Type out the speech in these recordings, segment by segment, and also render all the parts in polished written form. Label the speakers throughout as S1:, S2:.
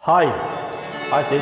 S1: hi hi C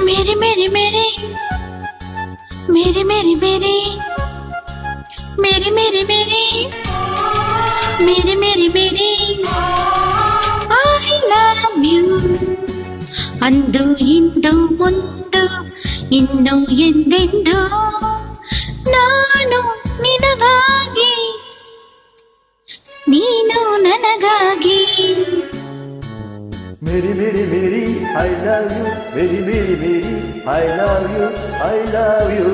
S2: मेरी मेरी मेरी मेरी मेरी मेरी मेरी मेरी मेरी मेरी मेरी मेरी I love you ಅಂದು ಇಂದು ಮುಂದು ಇನ್ನು ಎಂದೆಂದು ನಾನು ನಿನಗಾಗಿ ನೀನು ನನಗಾಗಿ
S1: मेरी मेरी मेरी I love you मेरी मेरी मेरी I love you I love you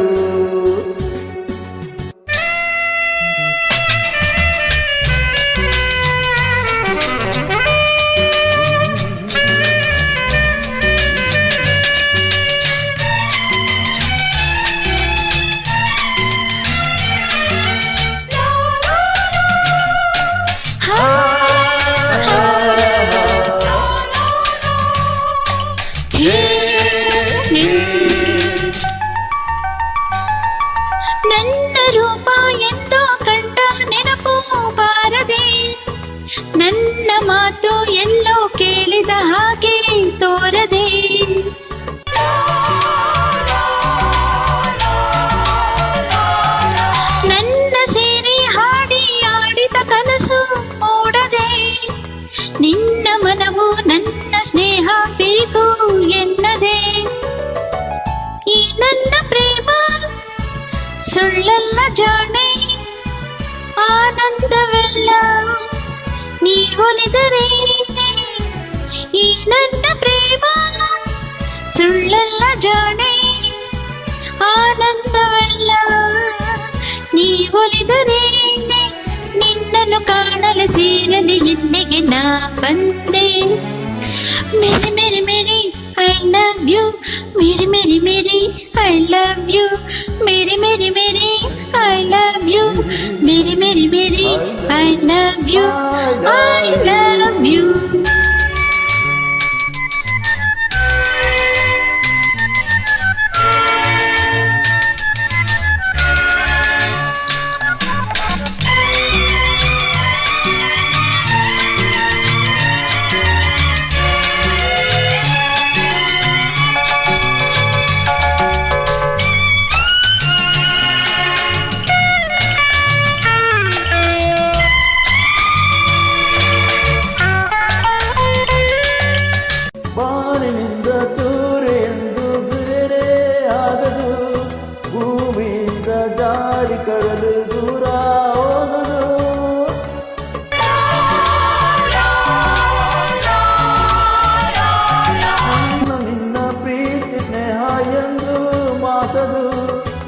S2: ನನ್ನ ರೂಪ ಎಂದೋ ಕಂಡ ನೆನಪು ಬಾರದೆ ನನ್ನ ಮಾತು ಎಲ್ಲೋ ಕೇಳಿದ ಹಾಗೆ ತೋರದೆ ನನ್ನ ಸೇರಿ ಹಾಡಿ ಆಡಿದ ಕನಸು ಮೂಡದೆ ನಿನ್ನ ಮನವು ನನ್ನ ಸ್ನೇಹ ಬೇಕು ಎನ್ನದೆ ಈ ನನ್ನ ಪ್ರೇಮ ಸುಳ್ಳಲ್ಲ ಜಾಣೆ ಆನಂದವೆಲ್ಲ ನೀ ಒಲಿದರೆ ಈ ನನ್ನ ಪ್ರೇಮ ಸುಳ್ಳಲ್ಲ ಜಾಣೆ ಆನಂದವೆಲ್ಲ ನೀ ಒಲಿದರೆ ನಿನ್ನನ್ನು ಕಾಣಲು ಸೇರಲಿ ಎನ್ನೆಗೆ ನಾ ಬಂದೆ ಮೇರಿ ಮೇರಿ ಮೇರಿ I love you मेरी मेरी मेरी I love you मेरी मेरी मेरी I love you मेरी मेरी मेरी I love you I love you
S1: ಬಾನಿನಿಂದ ದೂರೆ ಎಂದು ಬೇರೆ ಆಗದು ಭೂಮಿಯಿಂದ ದಾರಿ ಕರಲು ದೂರ ಹೋಗದು ನಿನ್ನ ಪ್ರೀತಿ ಸ್ನೇಹ ಎಂದು ಮಾತದು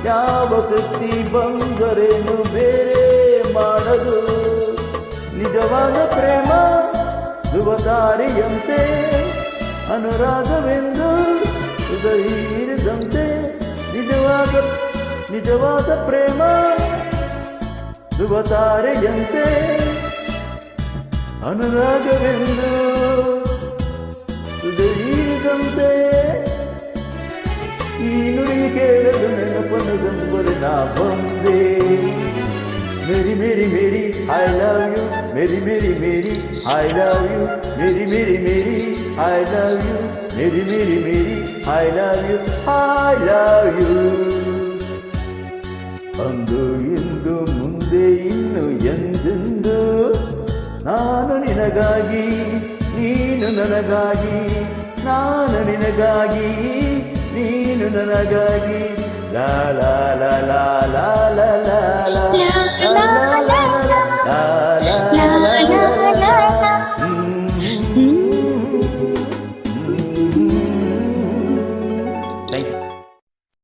S1: ಯಾವ ಶಕ್ತಿ ಬಂದರೇನು ಬೇರೆ ಮಾಡದು ನಿಜವಾದ ಪ್ರೇಮ ಧ್ರುವತಾರಿಯಂತೆ ಅನುರಾಗವೆಂದು ಹೃದಯದಂತೆ ನಿಜವಾದ ಪ್ರೇಮ ಧ್ರುವತಾರೆಯಂತೆ ಅನುರಾಗವೆಂದು ಹೃದಯದಂತೆ ಈ ನುಡಿ ಕೇಳಲು ನೆನಪನ್ನು ತಂದರೆ ನಾ ಬಂದೆ मेरी मेरी मेरी I love you मेरी मेरी मेरी I love you मेरी मेरी मेरी I love you मेरी मेरी मेरी I love you I love you ಅಂದು ಇಂದು ಮುಂದೆ ಇನ್ನು ಎಂದೆಂದು ನಾನು ನಿನಗಾಗಿ ನೀನು ನನಗಾಗಿ ನಾನು ನಿನಗಾಗಿ ನೀನು ನನಗಾಗಿ ಲಾ ಲಾ ಲಾ ಲಾ ಲಾ ಲಾ ಲಾ